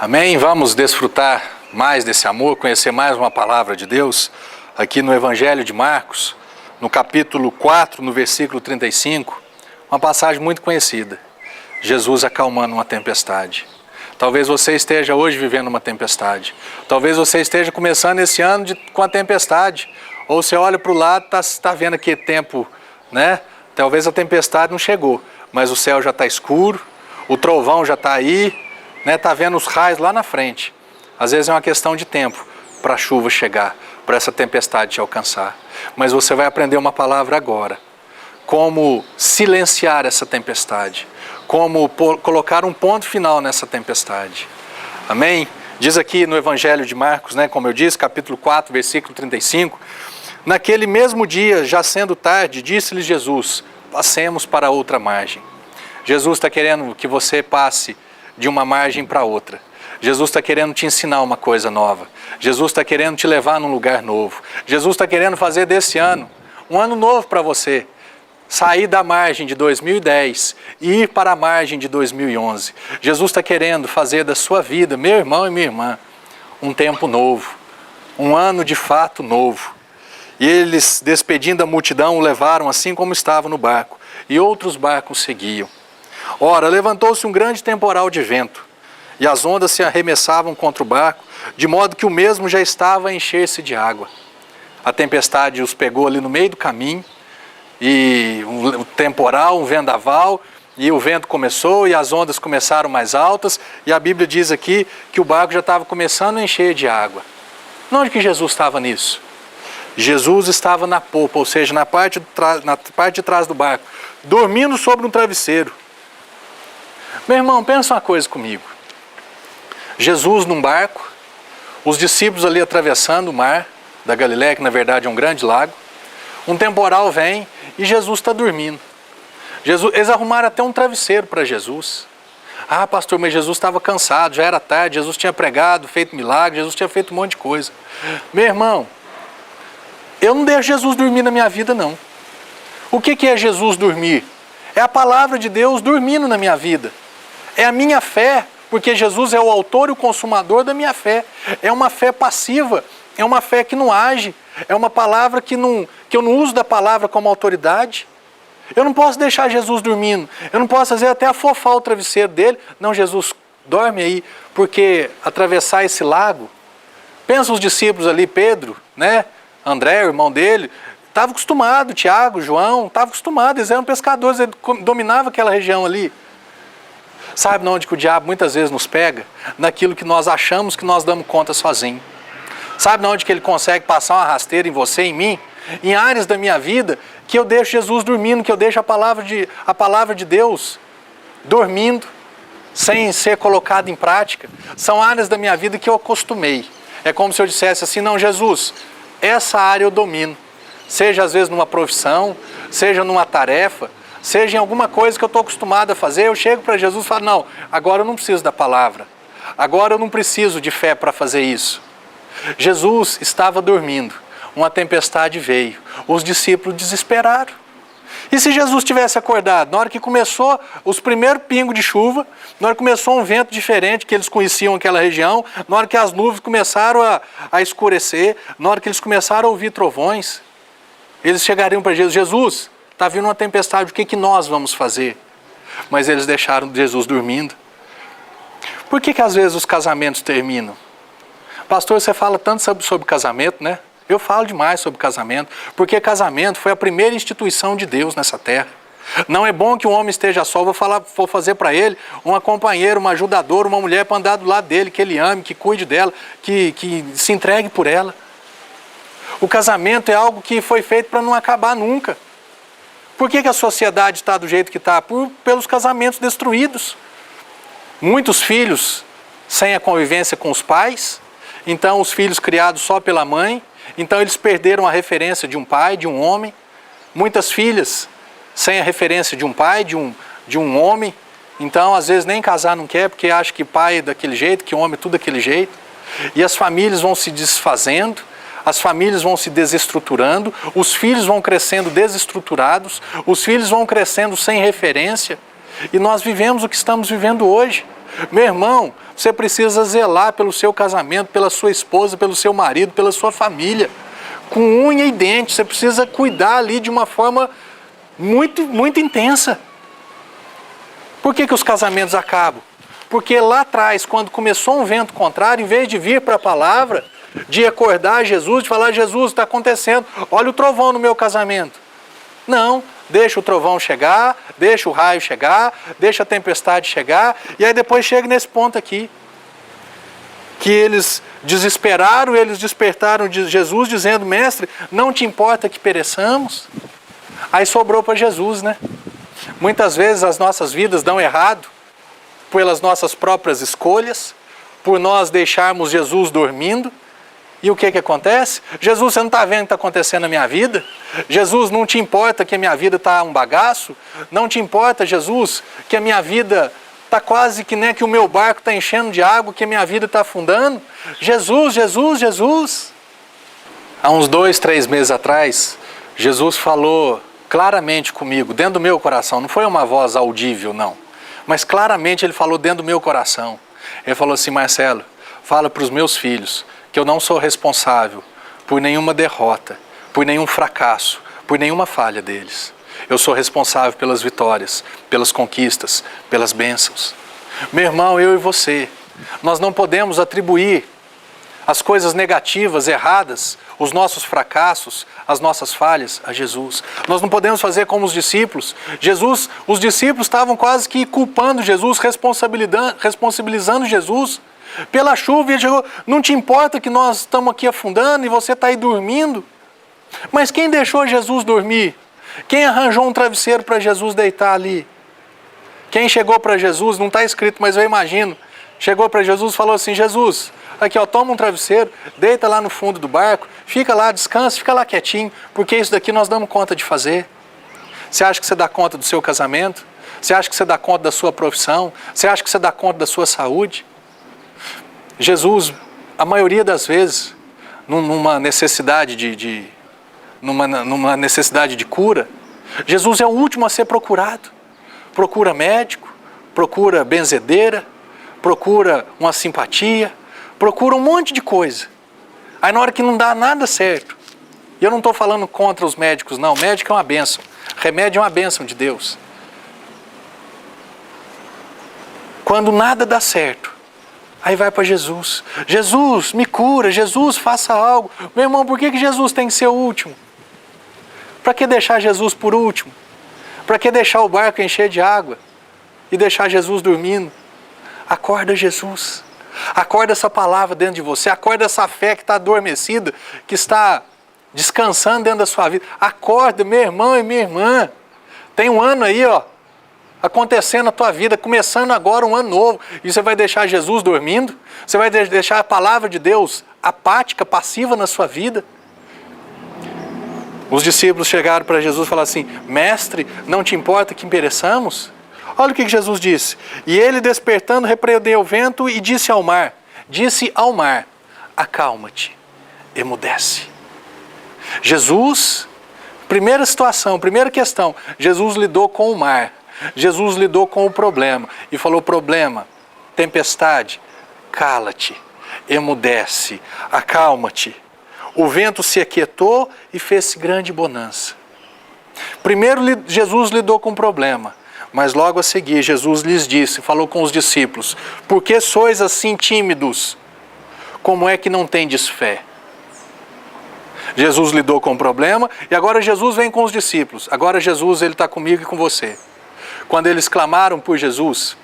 Amém? Vamos desfrutar mais desse amor, conhecer mais uma palavra de Deus aqui no Evangelho de Marcos, no capítulo 4, no versículo 35, uma passagem muito conhecida. Jesus acalmando uma tempestade. Talvez você esteja hoje vivendo uma tempestade. Talvez você esteja começando esse ano com a tempestade. Ou você olha para o lado e está vendo aquele tempo, né? Talvez a tempestade não chegou, mas o céu já está escuro, o trovão já está aí, né? Está vendo os raios lá na frente. Às vezes é uma questão de tempo para a chuva chegar, para essa tempestade te alcançar. Mas você vai aprender uma palavra agora. Como silenciar essa tempestade. Como colocar um ponto final nessa tempestade. Amém? Diz aqui no Evangelho de Marcos, né, como eu disse, capítulo 4, versículo 35. Naquele mesmo dia, já sendo tarde, disse-lhes Jesus, passemos para outra margem. Jesus está querendo que você passe de uma margem para outra. Jesus está querendo te ensinar uma coisa nova. Jesus está querendo te levar num lugar novo. Jesus está querendo fazer desse ano um ano novo para você. Sair da margem de 2010 e ir para a margem de 2011. Jesus está querendo fazer da sua vida, meu irmão e minha irmã, um tempo novo. Um ano de fato novo. E eles, despedindo a multidão, o levaram assim como estava no barco. E outros barcos seguiam. Ora, levantou-se um grande temporal de vento, e as ondas se arremessavam contra o barco, de modo que o mesmo já estava a encher-se de água. A tempestade os pegou ali no meio do caminho, e um temporal, um vendaval, e o vento começou, e as ondas começaram mais altas, e a Bíblia diz aqui que o barco já estava começando a encher de água. Onde que Jesus estava nisso? Jesus estava na popa, ou seja, na parte de trás do barco, dormindo sobre um travesseiro. Meu irmão, pensa uma coisa comigo. Jesus num barco, os discípulos ali atravessando o mar da Galileia, que na verdade é um grande lago. Um temporal vem e Jesus está dormindo. Eles arrumaram até um travesseiro para Jesus. Ah, pastor, mas Jesus estava cansado, já era tarde, Jesus tinha pregado, feito milagre, Jesus tinha feito um monte de coisa. Meu irmão, eu não deixo Jesus dormir na minha vida, não. O que é Jesus dormir? É a palavra de Deus dormindo na minha vida. É a minha fé, porque Jesus é o autor e o consumador da minha fé. É uma fé passiva, é uma fé que não age, é uma palavra que eu não uso da palavra como autoridade. Eu não posso deixar Jesus dormindo, eu não posso fazer até afofar o travesseiro dele. Não, Jesus, dorme aí, porque atravessar esse lago, pensa os discípulos ali, Pedro, né? André, o irmão dele, estava acostumado, Tiago, João, estava acostumado, eles eram pescadores, eles dominavam aquela região ali. Sabe onde que o diabo muitas vezes nos pega? Naquilo que nós achamos que nós damos conta sozinho. Sabe onde que ele consegue passar uma rasteira em você, em mim? Em áreas da minha vida que eu deixo Jesus dormindo, que eu deixo a palavra de Deus dormindo, sem ser colocada em prática. São áreas da minha vida que eu acostumei. É como se eu dissesse assim, não, Jesus, essa área eu domino. Seja às vezes numa profissão, seja numa tarefa, seja em alguma coisa que eu estou acostumado a fazer, eu chego para Jesus e falo, não, agora eu não preciso da palavra. Agora eu não preciso de fé para fazer isso. Jesus estava dormindo, uma tempestade veio, os discípulos desesperaram. E se Jesus tivesse acordado, na hora que começou os primeiros pingos de chuva, na hora que começou um vento diferente, que eles conheciam aquela região, na hora que as nuvens começaram a escurecer, na hora que eles começaram a ouvir trovões, eles chegariam para Jesus, Jesus, está vindo uma tempestade, o que nós vamos fazer? Mas eles deixaram Jesus dormindo. Por que às vezes os casamentos terminam? Pastor, você fala tanto sobre casamento, né? Eu falo demais sobre casamento, porque casamento foi a primeira instituição de Deus nessa terra. Não é bom que um homem esteja só, vou fazer para ele uma companheira, uma ajudadora, uma mulher para andar do lado dele, que ele ame, que cuide dela, que se entregue por ela. O casamento é algo que foi feito para não acabar nunca. Por que a sociedade está do jeito que está? Pelos casamentos destruídos. Muitos filhos sem a convivência com os pais, então os filhos criados só pela mãe, então eles perderam a referência de um pai, de um homem. Muitas filhas sem a referência de um pai, de um homem, então às vezes nem casar não quer, porque acha que pai é daquele jeito, que homem é tudo daquele jeito. E as famílias vão se desfazendo, as famílias vão se desestruturando, os filhos vão crescendo desestruturados, os filhos vão crescendo sem referência, e nós vivemos o que estamos vivendo hoje. Meu irmão, você precisa zelar pelo seu casamento, pela sua esposa, pelo seu marido, pela sua família. Com unha e dente, você precisa cuidar ali de uma forma muito, muito intensa. Por que os casamentos acabam? Porque lá atrás, quando começou um vento contrário, em vez de vir para a palavra, de acordar Jesus, de falar, Jesus, está acontecendo, olha o trovão no meu casamento. Não, deixa o trovão chegar, deixa o raio chegar, deixa a tempestade chegar, e aí depois chega nesse ponto aqui. Que eles desesperaram, eles despertaram de Jesus, dizendo, mestre, não te importa que pereçamos? Aí sobrou para Jesus, né? Muitas vezes as nossas vidas dão errado, pelas nossas próprias escolhas, por nós deixarmos Jesus dormindo. E o que acontece? Jesus, você não está vendo o que está acontecendo na minha vida? Jesus, não te importa que a minha vida está um bagaço? Não te importa, Jesus, que a minha vida está quase que nem que o meu barco está enchendo de água, que a minha vida está afundando? Jesus, Jesus, Jesus. Há uns 2, 3 meses atrás, Jesus falou claramente comigo, dentro do meu coração. Não foi uma voz audível, não. Mas claramente ele falou dentro do meu coração. Ele falou assim, Marcelo, fala para os meus filhos que eu não sou responsável por nenhuma derrota, por nenhum fracasso, por nenhuma falha deles. Eu sou responsável pelas vitórias, pelas conquistas, pelas bênçãos. Meu irmão, eu e você, nós não podemos atribuir as coisas negativas, erradas, os nossos fracassos, as nossas falhas a Jesus. Nós não podemos fazer como os discípulos. Os discípulos estavam quase que culpando Jesus, responsabilizando Jesus pela chuva. E ele chegou, não te importa que nós estamos aqui afundando e você está aí dormindo? Mas quem deixou Jesus dormir? Quem arranjou um travesseiro para Jesus deitar ali? Quem chegou para Jesus, não está escrito, mas eu imagino, chegou para Jesus e falou assim, Jesus, aqui ó, toma um travesseiro, deita lá no fundo do barco, fica lá, descansa, fica lá quietinho, porque isso daqui nós damos conta de fazer. Você acha que você dá conta do seu casamento? Você acha que você dá conta da sua profissão? Você acha que você dá conta da sua saúde? Jesus, a maioria das vezes, numa necessidade numa necessidade de cura, Jesus é o último a ser procurado. Procura médico, procura benzedeira, procura uma simpatia, procura um monte de coisa. Aí na hora que não dá nada certo, e eu não estou falando contra os médicos, não, médico é uma bênção, remédio é uma bênção de Deus. Quando nada dá certo, aí vai para Jesus. Jesus, me cura, Jesus, faça algo. Meu irmão, por que Jesus tem que ser o último? Para que deixar Jesus por último? Para que deixar o barco encher de água e deixar Jesus dormindo? Acorda, Jesus. Acorda essa palavra dentro de você. Acorda essa fé que está adormecida, que está descansando dentro da sua vida. Acorda, meu irmão e minha irmã. Tem um ano aí, ó, acontecendo na tua vida, começando agora um ano novo. E você vai deixar Jesus dormindo? Você vai deixar a palavra de Deus apática, passiva na sua vida? Os discípulos chegaram para Jesus e falaram assim, mestre, não te importa que pereçamos? Olha o que Jesus disse. E ele, despertando, repreendeu o vento e disse ao mar, acalma-te, emudece. Jesus, primeira situação, primeira questão, Jesus lidou com o mar. Jesus lidou com o problema e falou, problema, tempestade, cala-te, emudece, acalma-te. O vento se aquietou e fez grande bonança. Primeiro Jesus lidou com o problema, mas logo a seguir Jesus lhes disse, falou com os discípulos, por que sois assim tímidos? Como é que não tendes fé? Jesus lidou com o problema e agora Jesus vem com os discípulos. Agora Jesus está comigo e com você. Quando eles clamaram por Jesus,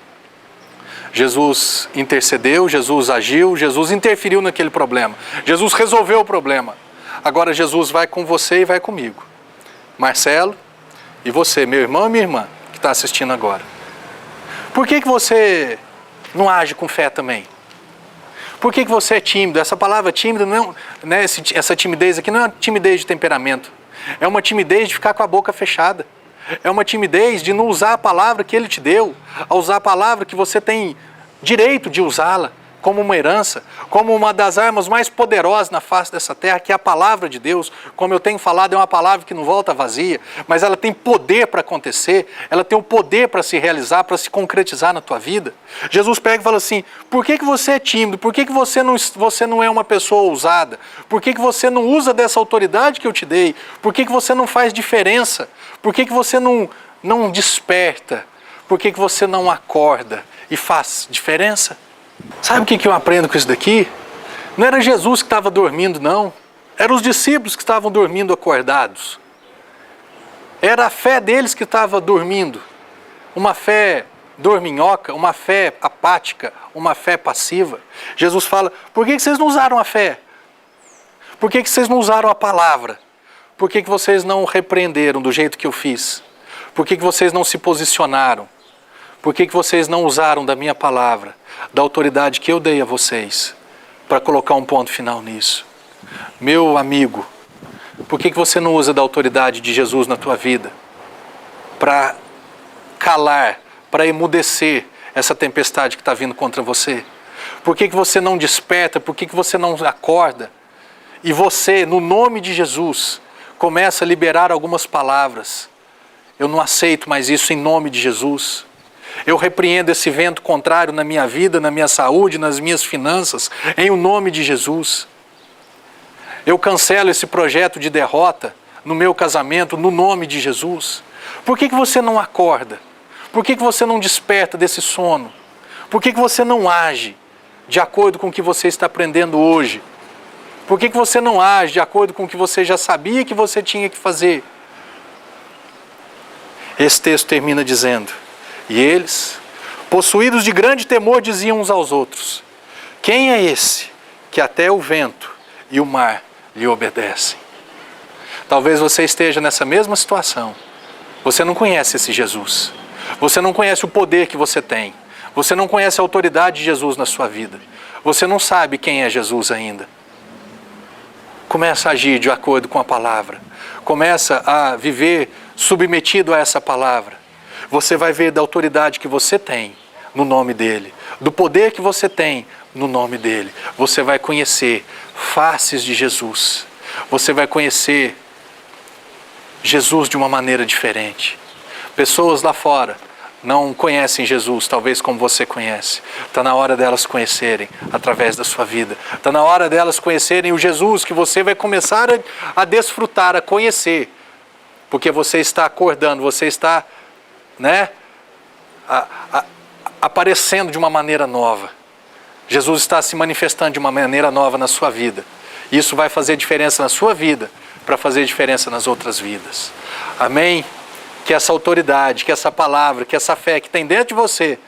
Jesus intercedeu, Jesus agiu, Jesus interferiu naquele problema. Jesus resolveu o problema. Agora Jesus vai com você e vai comigo. Marcelo e você, meu irmão e minha irmã, que está assistindo agora. Por que você não age com fé também? Por que você é tímido? Essa palavra tímido, não é, né, essa timidez aqui não é uma timidez de temperamento. É uma timidez de ficar com a boca fechada. É uma timidez de não usar a palavra que Ele te deu, a usar a palavra que você tem direito de usá-la, como uma herança, como uma das armas mais poderosas na face dessa terra, que é a palavra de Deus. Como eu tenho falado, é uma palavra que não volta vazia, mas ela tem poder para acontecer, ela tem o poder para se realizar, para se concretizar na tua vida. Jesus pega e fala assim: por que você é tímido? Por que você não é uma pessoa ousada? Por que você não usa dessa autoridade que eu te dei? Por que você não faz diferença? Por que você não desperta? Por que você não acorda e faz diferença? Sabe o que eu aprendo com isso daqui? Não era Jesus que estava dormindo, não. Eram os discípulos que estavam dormindo acordados. Era a fé deles que estava dormindo. Uma fé dorminhoca, uma fé apática, uma fé passiva. Jesus fala: por que vocês não usaram a fé? Por que vocês não usaram a palavra? Por que vocês não repreenderam do jeito que eu fiz? Por que vocês não se posicionaram? Por que vocês não usaram da minha palavra, da autoridade que eu dei a vocês, para colocar um ponto final nisso? Meu amigo, por que você não usa da autoridade de Jesus na tua vida, para calar, para emudecer essa tempestade que está vindo contra você? Por que você não desperta? Por que você não acorda? E você, no nome de Jesus, começa a liberar algumas palavras. Eu não aceito mais isso em nome de Jesus. Eu repreendo esse vento contrário na minha vida, na minha saúde, nas minhas finanças, em o nome de Jesus. Eu cancelo esse projeto de derrota no meu casamento, no nome de Jesus. Por que você não acorda? Por que você não desperta desse sono? Por que você não age de acordo com o que você está aprendendo hoje? Por que você não age de acordo com o que você já sabia que você tinha que fazer? Esse texto termina dizendo: e eles, possuídos de grande temor, diziam uns aos outros: quem é esse que até o vento e o mar lhe obedecem? Talvez você esteja nessa mesma situação. Você não conhece esse Jesus. Você não conhece o poder que você tem. Você não conhece a autoridade de Jesus na sua vida. Você não sabe quem é Jesus ainda. Começa a agir de acordo com a palavra. Começa a viver submetido a essa palavra. Você vai ver da autoridade que você tem no nome dele, do poder que você tem no nome dele. Você vai conhecer faces de Jesus. Você vai conhecer Jesus de uma maneira diferente. Pessoas lá fora não conhecem Jesus, talvez como você conhece. Está na hora delas conhecerem através da sua vida. Está na hora delas conhecerem o Jesus que você vai começar a desfrutar, a conhecer. Porque você está acordando, você está aparecendo de uma maneira nova. Jesus está se manifestando de uma maneira nova na sua vida. Isso vai fazer diferença na sua vida, para fazer diferença nas outras vidas. Amém? Que essa autoridade, que essa palavra, que essa fé que tem dentro de você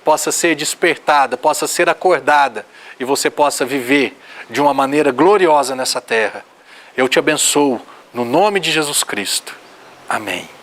possa ser despertada, possa ser acordada e você possa viver de uma maneira gloriosa nessa terra. Eu te abençoo no nome de Jesus Cristo. Amém.